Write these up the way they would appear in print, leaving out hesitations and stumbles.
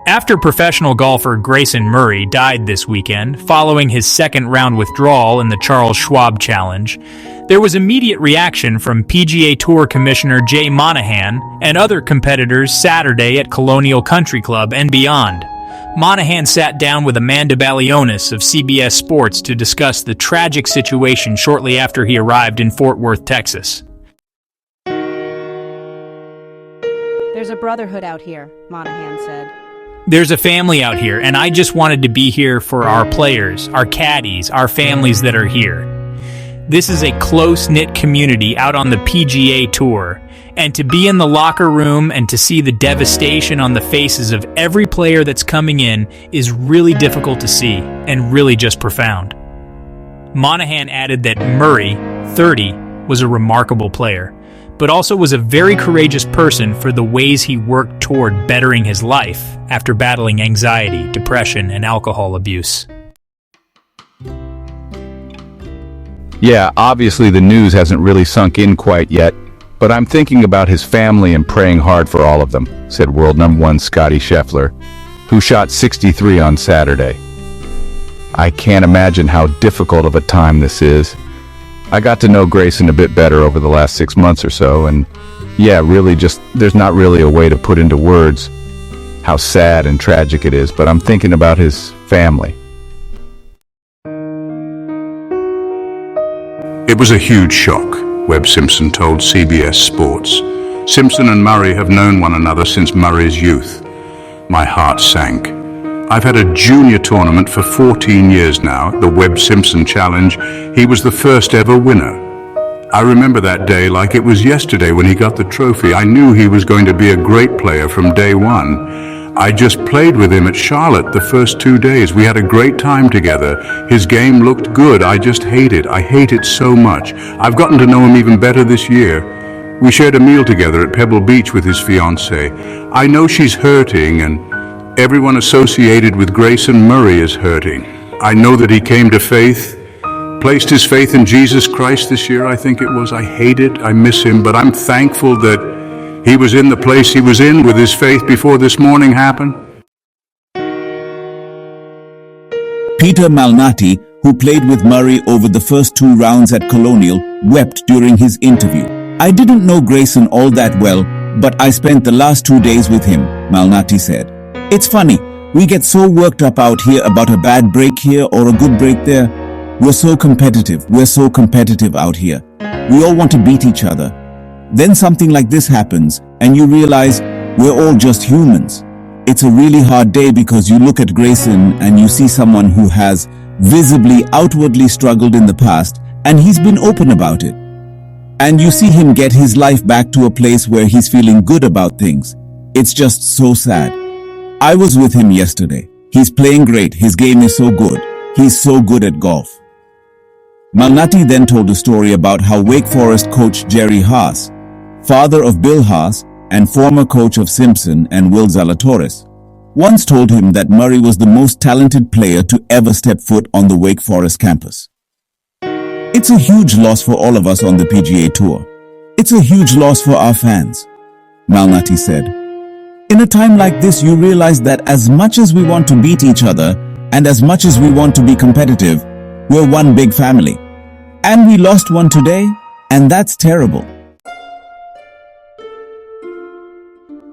After professional golfer Grayson Murray died this weekend following his second-round withdrawal in the Charles Schwab Challenge, there was immediate reaction from PGA Tour Commissioner Jay Monahan and other competitors Saturday at Colonial Country Club and beyond. Monahan sat down with Amanda Balionis of CBS Sports to discuss the tragic situation shortly after he arrived in Fort Worth, Texas. There's a brotherhood out here, Monahan said. There's a family out here, and I just wanted to be here for our players, our caddies, our families that are here. This is a close-knit community out on the PGA Tour, and to be in the locker room and to see the devastation on the faces of every player that's coming in is really difficult to see and really just profound. Monahan added that Murray, 30, was a remarkable player, but also was a very courageous person for the ways he worked toward bettering his life after battling anxiety, depression, and alcohol abuse. Yeah, obviously the news hasn't really sunk in quite yet, but I'm thinking about his family and praying hard for all of them, said world number one Scottie Scheffler, who shot 63 on Saturday. I can't imagine how difficult of a time this is. I got to know Grayson a bit better over the last 6 months or so, and yeah, really just, there's not really a way to put into words how sad and tragic it is, but I'm thinking about his family. It was a huge shock, Webb Simpson told CBS Sports. Simpson and Murray have known one another since Murray's youth. My heart sank. I've had a junior tournament for 14 years now, the Webb Simpson Challenge. He was the first ever winner. I remember that day like it was yesterday when he got the trophy. I knew he was going to be a great player from day one. I just played with him at Charlotte the first 2 days. We had a great time together. His game looked good. I just hate it. I hate it so much. I've gotten to know him even better this year. We shared a meal together at Pebble Beach with his fiancée. I know she's hurting, and everyone associated with Grayson Murray is hurting. I know that he came to faith, placed his faith in Jesus Christ this year, I think it was. I hate it, I miss him, but I'm thankful that he was in the place he was in with his faith before this morning happened. Peter Malnati, who played with Murray over the first 2 rounds at Colonial, wept during his interview. I didn't know Grayson all that well, but I spent the last 2 days with him, Malnati said. It's funny, we get so worked up out here about a bad break here or a good break there. We're so competitive out here. We all want to beat each other. Then something like this happens and you realize we're all just humans. It's a really hard day because you look at Grayson and you see someone who has visibly, outwardly struggled in the past, and he's been open about it. And you see him get his life back to a place where he's feeling good about things. It's just so sad. I was with him yesterday. He's playing great. His game is so good. He's so good at golf. Malnati then told a story about how Wake Forest coach Jerry Haas, father of Bill Haas and former coach of Simpson and Will Zalatoris, once told him that Murray was the most talented player to ever step foot on the Wake Forest campus. It's a huge loss for all of us on the PGA Tour. It's a huge loss for our fans, Malnati said. In a time like this, you realize that as much as we want to beat each other and as much as we want to be competitive, we're one big family. And we lost one today, and that's terrible.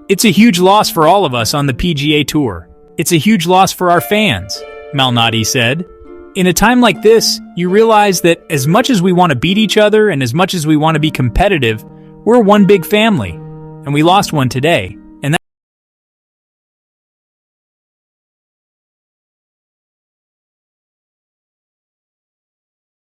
It's a huge loss for all of us on the PGA Tour. It's a huge loss for our fans, Malnati said. In a time like this, you realize that as much as we want to beat each other and as much as we want to be competitive, we're one big family, and we lost one today.